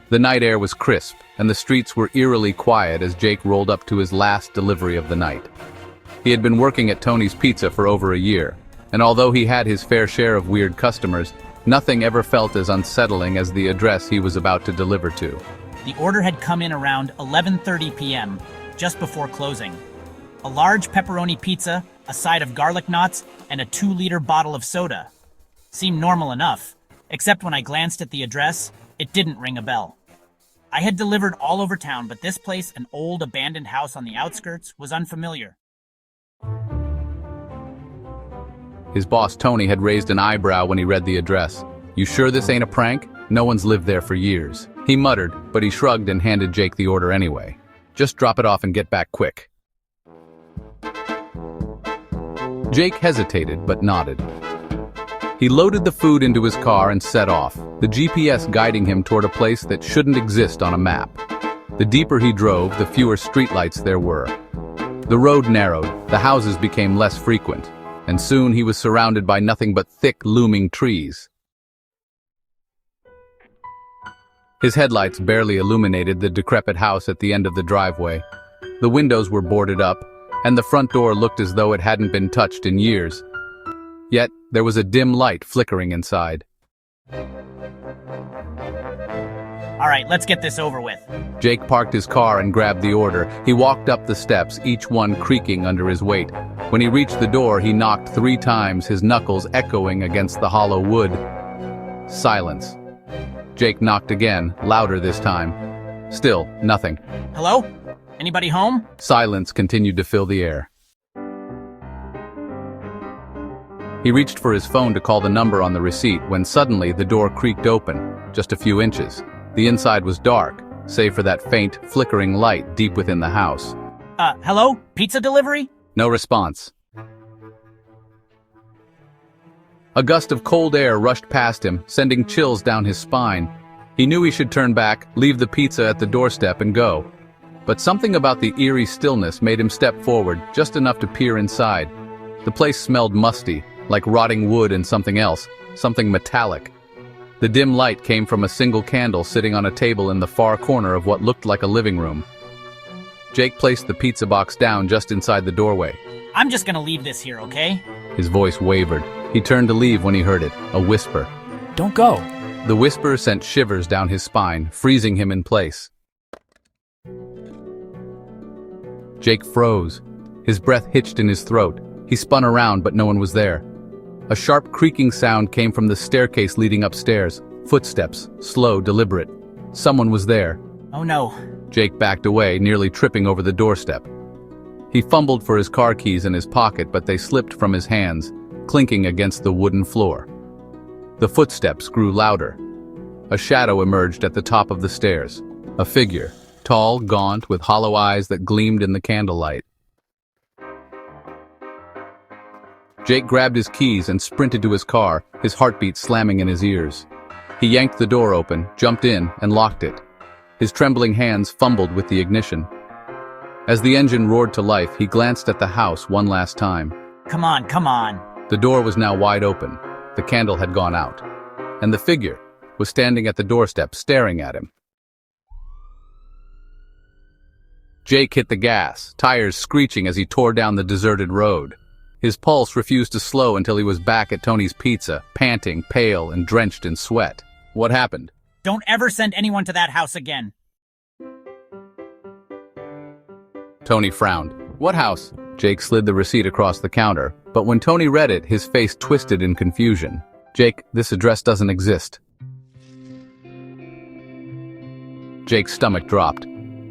The night air was crisp, and the streets were eerily quiet as Jake rolled up to his last delivery of the night. He had been working at Tony's Pizza for over a year, and although he had his fair share of weird customers, nothing ever felt as unsettling as the address he was about to deliver to. The order had come in around 11:30 p.m., just before closing. A large pepperoni pizza, a side of garlic knots, and a 2-liter bottle of soda. Seemed normal enough, except when I glanced at the address, it didn't ring a bell. I had delivered all over town, but this place, an old abandoned house on the outskirts, was unfamiliar. His boss Tony had raised an eyebrow when he read the address. "You sure this ain't a prank? No one's lived there for years." He muttered, but he shrugged and handed Jake the order anyway. "Just drop it off and get back quick." Jake hesitated, but nodded. He loaded the food into his car and set off, the GPS guiding him toward a place that shouldn't exist on a map. The deeper he drove, the fewer streetlights there were. The road narrowed, the houses became less frequent, and soon he was surrounded by nothing but thick, looming trees. His headlights barely illuminated the decrepit house at the end of the driveway. The windows were boarded up, and the front door looked as though it hadn't been touched in years. Yet, there was a dim light flickering inside. All right, let's get this over with. Jake parked his car and grabbed the order. He walked up the steps, each one creaking under his weight. When he reached the door, he knocked 3 times, his knuckles echoing against the hollow wood. Silence. Jake knocked again, louder this time. Still, nothing. Hello? Anybody home? Silence continued to fill the air. He reached for his phone to call the number on the receipt when suddenly the door creaked open, just a few inches. The inside was dark, save for that faint, flickering light deep within the house. Hello? Pizza delivery? No response. A gust of cold air rushed past him, sending chills down his spine. He knew he should turn back, leave the pizza at the doorstep and go. But something about the eerie stillness made him step forward, just enough to peer inside. The place smelled musty, like rotting wood and something else, something metallic. The dim light came from a single candle sitting on a table in the far corner of what looked like a living room. Jake placed the pizza box down just inside the doorway. I'm just gonna leave this here, okay? His voice wavered. He turned to leave when he heard it, a whisper. "Don't go." The whisper sent shivers down his spine, freezing him in place. Jake froze. His breath hitched in his throat. He spun around, but no one was there. A sharp creaking sound came from the staircase leading upstairs. Footsteps, slow, deliberate. Someone was there. Oh no. Jake backed away, nearly tripping over the doorstep. He fumbled for his car keys in his pocket, but they slipped from his hands, clinking against the wooden floor. The footsteps grew louder. A shadow emerged at the top of the stairs. A figure, tall, gaunt, with hollow eyes that gleamed in the candlelight. Jake grabbed his keys and sprinted to his car, his heartbeat slamming in his ears. He yanked the door open, jumped in, and locked it. His trembling hands fumbled with the ignition. As the engine roared to life, he glanced at the house one last time. Come on, come on. The door was now wide open. The candle had gone out. And the figure was standing at the doorstep, staring at him. Jake hit the gas, tires screeching as he tore down the deserted road. His pulse refused to slow until he was back at Tony's Pizza, panting, pale, and drenched in sweat. What happened? Don't ever send anyone to that house again. Tony frowned. What house? Jake slid the receipt across the counter, but when Tony read it, his face twisted in confusion. Jake, this address doesn't exist. Jake's stomach dropped.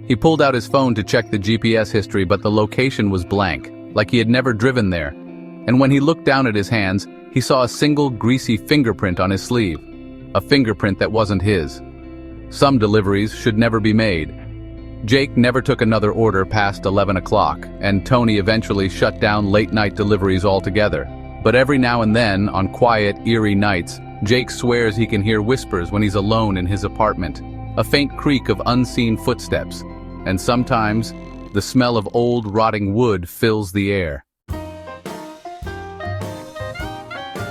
He pulled out his phone to check the GPS history, but the location was blank, like he had never driven there. And when he looked down at his hands, he saw a single greasy fingerprint on his sleeve. A fingerprint that wasn't his. Some deliveries should never be made. Jake never took another order past 11 o'clock, and Tony eventually shut down late-night deliveries altogether. But every now and then, on quiet, eerie nights, Jake swears he can hear whispers when he's alone in his apartment. A faint creak of unseen footsteps. And sometimes, the smell of old, rotting wood fills the air.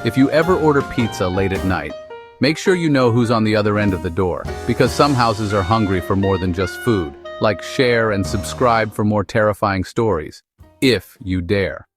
If you ever order pizza late at night, Make sure you know who's on the other end of the door, because some houses are hungry for more than just food. Like, share and subscribe for more terrifying stories, if you dare.